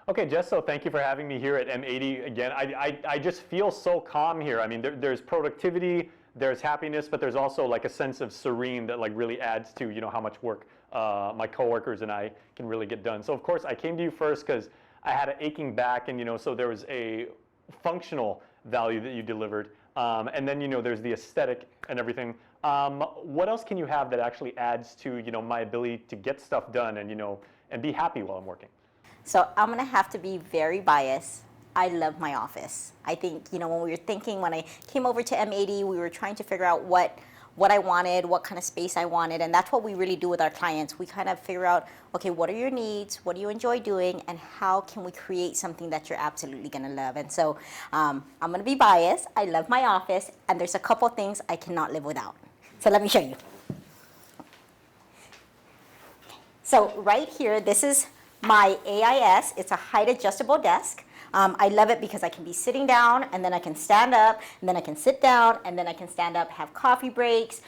Okay, Jess, so thank you for having me here at M80 again. I just feel so calm here. I mean, there's productivity, there's happiness, but there's also like a sense of serene that like really adds to, how much work my coworkers and I can really get done. So of course I came to you first because I had an aching back and, so there was a functional value that you delivered. And then, there's the aesthetic and everything. What else can you have that actually adds to, my ability to get stuff done and, and be happy while I'm working? So I'm going to have to be very biased. I love my office. I think, when I came over to M80, we were trying to figure out what I wanted, what kind of space I wanted, and that's what we really do with our clients. We kind of figure out, okay, what are your needs, what do you enjoy doing, and how can we create something that you're absolutely going to love. And so I'm going to be biased. I love my office, and there's a couple things I cannot live without. So let me show you. So right here, this is my AIS. It's a height adjustable desk. I love it because I can be sitting down and then I can stand up and then I can sit down and then I can stand up, have coffee breaks.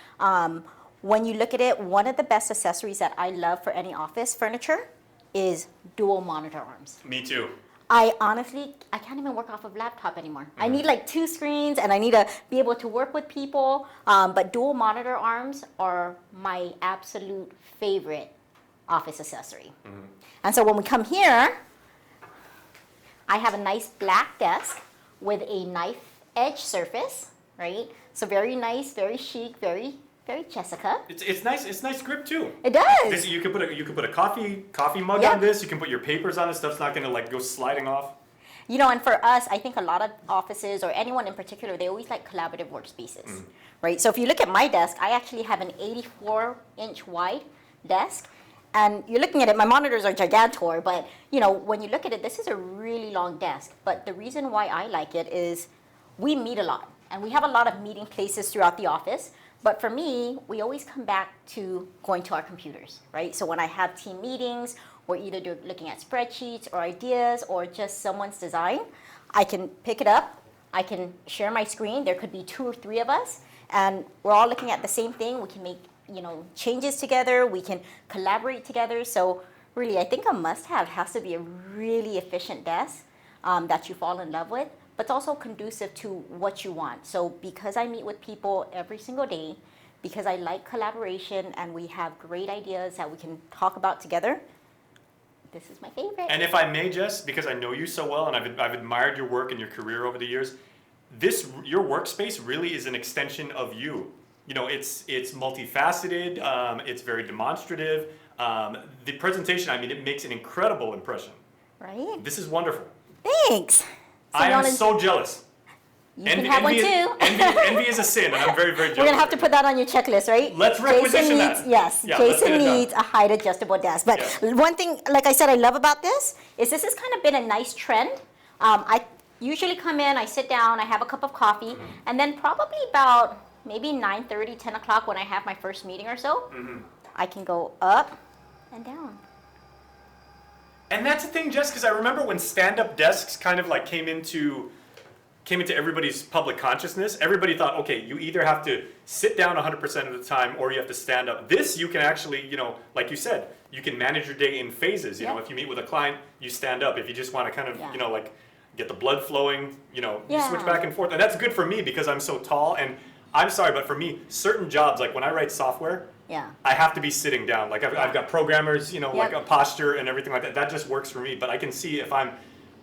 When you look at it, one of the best accessories that I love for any office furniture is dual monitor arms. Me too. I can't even work off of laptop anymore. I need like 2 screens and I need to be able to work with people. But dual monitor arms are my absolute favorite office accessory. And so when we come here, I have a nice black desk with a knife edge surface, right? So very nice, very chic, very Jessica. It's nice. It's nice grip too. It does. You can put a coffee mug on this. You can put your papers on it. Stuff's not gonna like go sliding off. And for us, I think a lot of offices or anyone in particular, they always like collaborative workspaces, right? So if you look at my desk, I actually have an 84-inch wide desk. And you're looking at it, my monitors are gigantor, but when you look at it, this is a really long desk. But the reason why I like it is we meet a lot, and we have a lot of meeting places throughout the office. But for me, we always come back to going to our computers, right? So when I have team meetings, we're either looking at spreadsheets or ideas or just someone's design, I can pick it up, I can share my screen, there could be 2 or 3 of us, and we're all looking at the same thing. We can make changes together, we can collaborate together. So really, I think a must-have has to be a really efficient desk that you fall in love with, but it's also conducive to what you want. So because I meet with people every single day, because I like collaboration and we have great ideas that we can talk about together, this is my favorite. And if I may, Jess, because I know you so well and I've admired your work and your career over the years, your workspace really is an extension of you. It's multifaceted, it's very demonstrative. The presentation, it makes an incredible impression. Right? This is wonderful. Thanks. I am so jealous. You can have one too. Envy is a sin, and I'm very, very jealous. We're going to have to put that on your checklist, right? Let's requisition that. Yes, yeah, Jason needs a height adjustable desk. But one thing, like I said, I love about this has kind of been a nice trend. I usually come in, I sit down, I have a cup of coffee, and then probably about maybe 9:30, 10 o'clock when I have my first meeting or so, I can go up and down. And that's the thing, Jess, because I remember when stand-up desks kind of like came into everybody's public consciousness, everybody thought, okay, you either have to sit down 100% of the time or you have to stand up. This, you can actually, like you said, you can manage your day in phases. If you meet with a client, you stand up. If you just want to kind of, like get the blood flowing, you switch back and forth. And that's good for me because I'm so tall. And I'm sorry, but for me, certain jobs, like when I write software, I have to be sitting down. Like I've got programmers, like a posture and everything like that. That just works for me. But I can see if I'm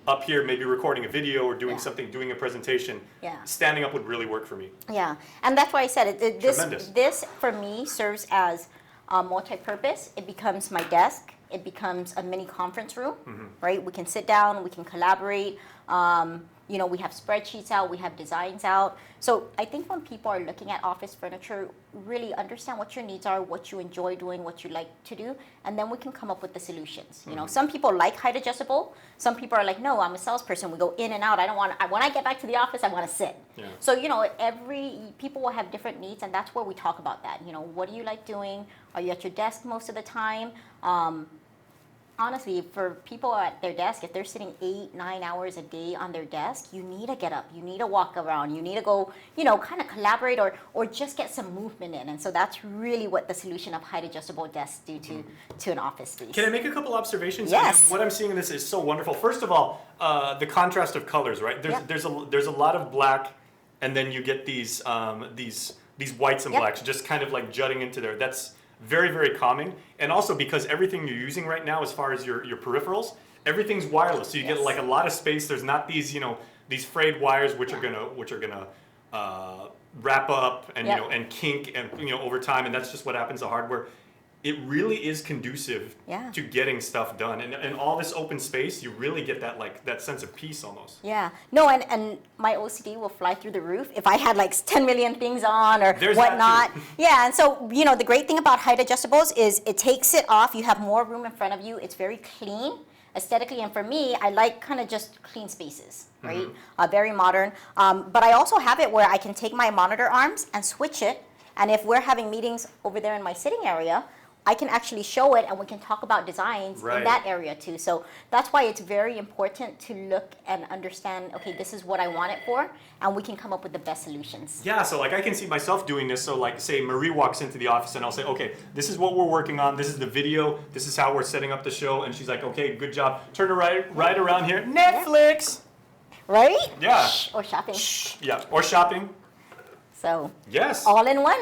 up here maybe recording a video or doing something, doing a presentation, standing up would really work for me. Yeah, and that's why I said this for me serves as multi-purpose. It becomes my desk. It becomes a mini conference room, right? We can sit down, we can collaborate. We have spreadsheets out, we have designs out. So I think when people are looking at office furniture, really understand what your needs are, what you enjoy doing, what you like to do, and then we can come up with the solutions. Some people like height adjustable. Some people are like, no, I'm a salesperson. We go in and out. When I get back to the office, I want to sit. Yeah. So, people will have different needs, and that's where we talk about that. What do you like doing? Are you at your desk most of the time? honestly, for people at their desk, if they're sitting 8, 9 hours a day on their desk, you need to get up, you need to walk around, you need to go, kind of collaborate or just get some movement in. And so that's really what the solution of height adjustable desks do to an office space. Can I make a couple observations? Yes. What I'm seeing in this is so wonderful. First of all, the contrast of colors, right? There's a lot of black, and then you get these whites and blacks just kind of like jutting into there. That's very, very calming. And also because everything you're using right now as far as your peripherals, everything's wireless. So you get like a lot of space. There's not these, these frayed wires which are gonna wrap up and and kink and over time, and that's just what happens to hardware. It really is conducive to getting stuff done. And all this open space, you really get that sense of peace almost. Yeah. No, and my OCD will fly through the roof if I had like 10 million things on or whatnot. Yeah, and so, the great thing about height adjustables is it takes it off. You have more room in front of you. It's very clean aesthetically. And for me, I like kind of just clean spaces, right? Very modern. But I also have it where I can take my monitor arms and switch it. And if we're having meetings over there in my sitting area, I can actually show it and we can talk about designs in that area too. So that's why it's very important to look and understand, okay, this is what I want it for, and we can come up with the best solutions. Yeah, so like I can see myself doing this. So like say Marie walks into the office and I'll say, okay, this is what we're working on. This is the video. This is how we're setting up the show. And she's like, okay, good job. Turn it right around here. Netflix. Right? Yeah. Or shopping. Yeah, or shopping. So yes, all in one.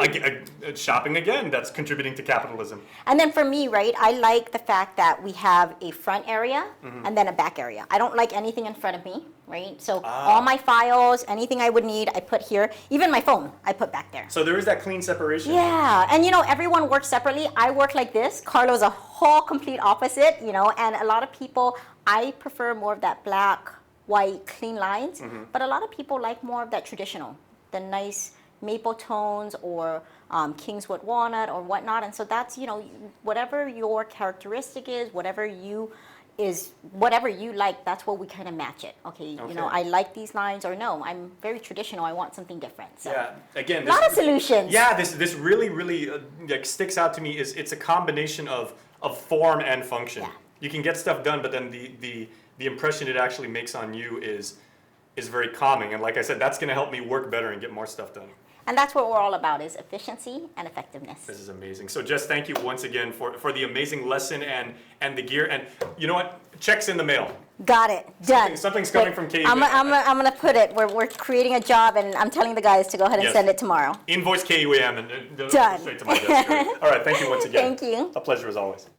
Shopping again, that's contributing to capitalism. And then for me, right, I like the fact that we have a front area and then a back area. I don't like anything in front of me, right? So all my files, anything I would need, I put here. Even my phone, I put back there. So there is that clean separation. Yeah, and everyone works separately. I work like this. Carlo's a whole complete opposite, and a lot of people, I prefer more of that black, white, clean lines, but a lot of people like more of that traditional, the nice maple tones or Kingswood walnut or whatnot. And so that's, whatever your characteristic is, whatever you like, that's what we kind of match it. Okay. I like these lines, or no, I'm very traditional. I want something different. So yeah, again, a lot of solutions. Yeah, this really sticks out to me. It's a combination of form and function. Yeah. You can get stuff done, but then the impression it actually makes on you is very calming. And like I said, that's going to help me work better and get more stuff done. And that's what we're all about, is efficiency and effectiveness. This is amazing. So Jess, thank you once again for the amazing lesson and the gear. And you know what? Check's in the mail. Got it. Done. Something's coming from KU. I'm going to put it. We're creating a job, and I'm telling the guys to go ahead and send it tomorrow. Invoice KUAM and done. straight to my desk. All right. Thank you once again. Thank you. A pleasure as always.